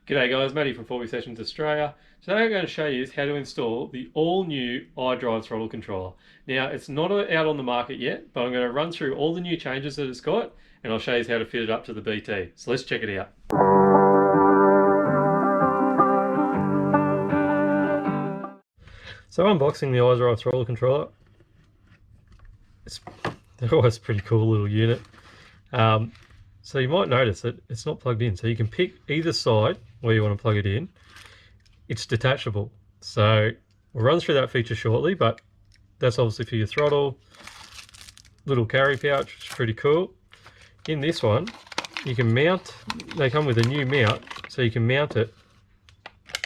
G'day guys, Matty from 4V Sessions Australia. Today I'm going to show you how to install the all-new iDrive throttle controller. Now it's not out on the market yet, but I'm going to run through all the new changes that it's got and I'll show you how to fit it up to the BT. So let's check it out. So unboxing the iDrive throttle controller. They're always a pretty cool little unit. So you might notice that it's not plugged in, so you can pick either side where you want to plug it in. It's detachable, so we'll run through that feature shortly, but that's obviously for your throttle. Little carry pouch, which is pretty cool. In this one, you can mount, they come with a new mount, so you can mount it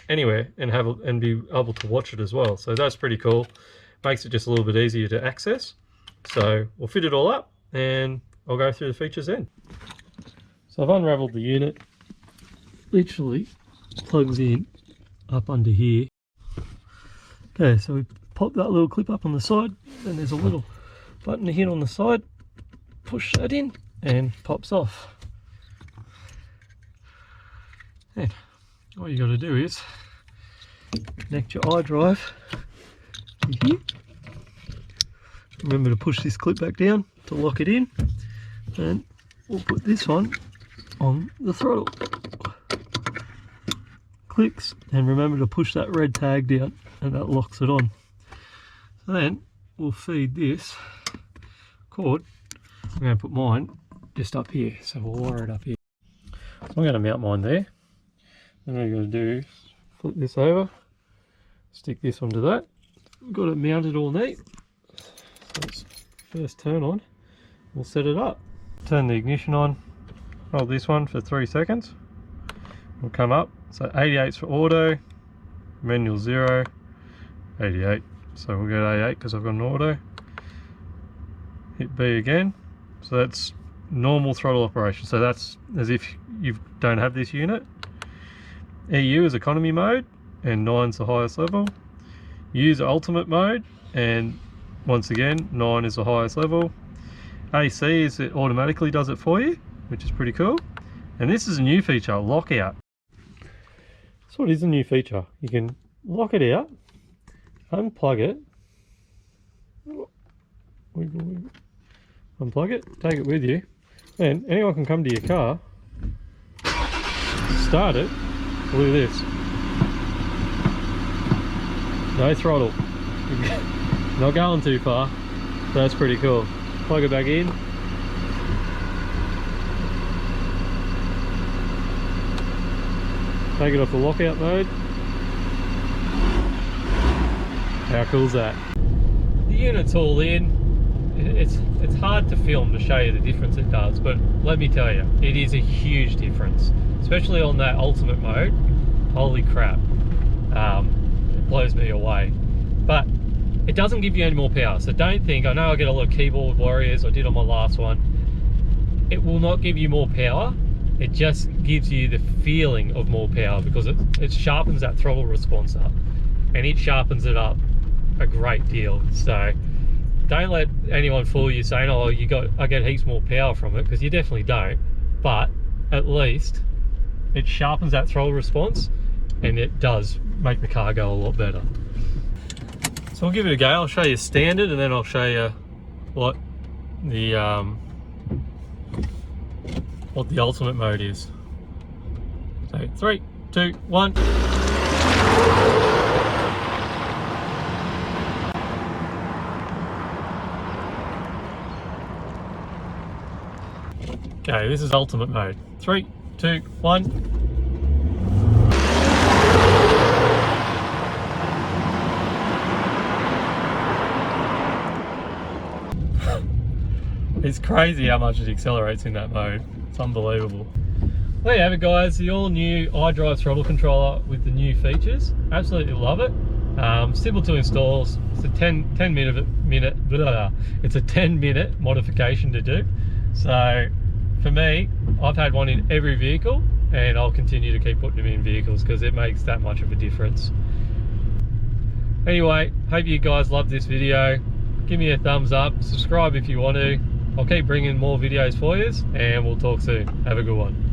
anywhere and be able to watch it as well. So that's pretty cool. Makes it just a little bit easier to access. So we'll fit it all up and I'll go through the features then. So I've unraveled the unit, literally plugs in up under here. Okay, so we pop that little clip up on the side, then there's a little button to hit on the side, push that in and pops off. And what you got to do is connect your iDrive to here. Remember to push this clip back down to lock it in, and we'll put this one on the throttle. Clicks, and remember to push that red tag down and that locks it on. So then we'll feed this cord. I'm going to put mine just up here, so we'll wire it up here. So I'm going to mount mine there. Then what you're going to do is flip this over, stick this onto that. We've got it mounted all neat. So it's first turn on, we'll set it up. Turn the ignition on. Hold this one for 3 seconds. We'll come up. So 88's for auto, manual 0, 88. So we'll go to 88 because I've got an auto. Hit B again. So that's normal throttle operation. So that's as if you don't have this unit. EU is economy mode and 9's the highest level. Use ultimate mode and once again 9 is the highest level. AC is it automatically does it for you, which is pretty cool. And this is a new feature, lockout. So what is a new feature? You can lock it out, unplug it, unplug it, take it with you, and anyone can come to your car, start it. Look at this. No throttle. Not going too far. So that's pretty cool. Plug it back in. Take it off the lockout mode. How cool is that? The unit's all in. It's hard to film to show you the difference it does, but let me tell you, it is a huge difference, especially on that ultimate mode. Holy crap, it blows me away. But it doesn't give you any more power, so don't think, I know I get a lot of keyboard warriors, I did on my last one. It will not give you more power. It just gives you the feeling of more power because it sharpens that throttle response up, and it sharpens it up a great deal. So don't let anyone fool you saying, oh, I get heaps more power from it, because you definitely don't. But at least it sharpens that throttle response and it does make the car go a lot better. So I'll give it a go. I'll show you standard and then I'll show you what the ultimate mode is. So 3, 2, 1. Okay, this is ultimate mode. 3, 2, 1. It's crazy how much it accelerates in that mode. It's unbelievable. There you have it, guys, the all new iDrive throttle controller with the new features. Absolutely love it. Simple to install. It's a 10 minute modification to do. So for me, I've had one in every vehicle and I'll continue to keep putting them in vehicles because it makes that much of a difference. Anyway, hope you guys loved this video. Give me a thumbs up, subscribe if you want to. I'll keep bringing more videos for you, and we'll talk soon. Have a good one.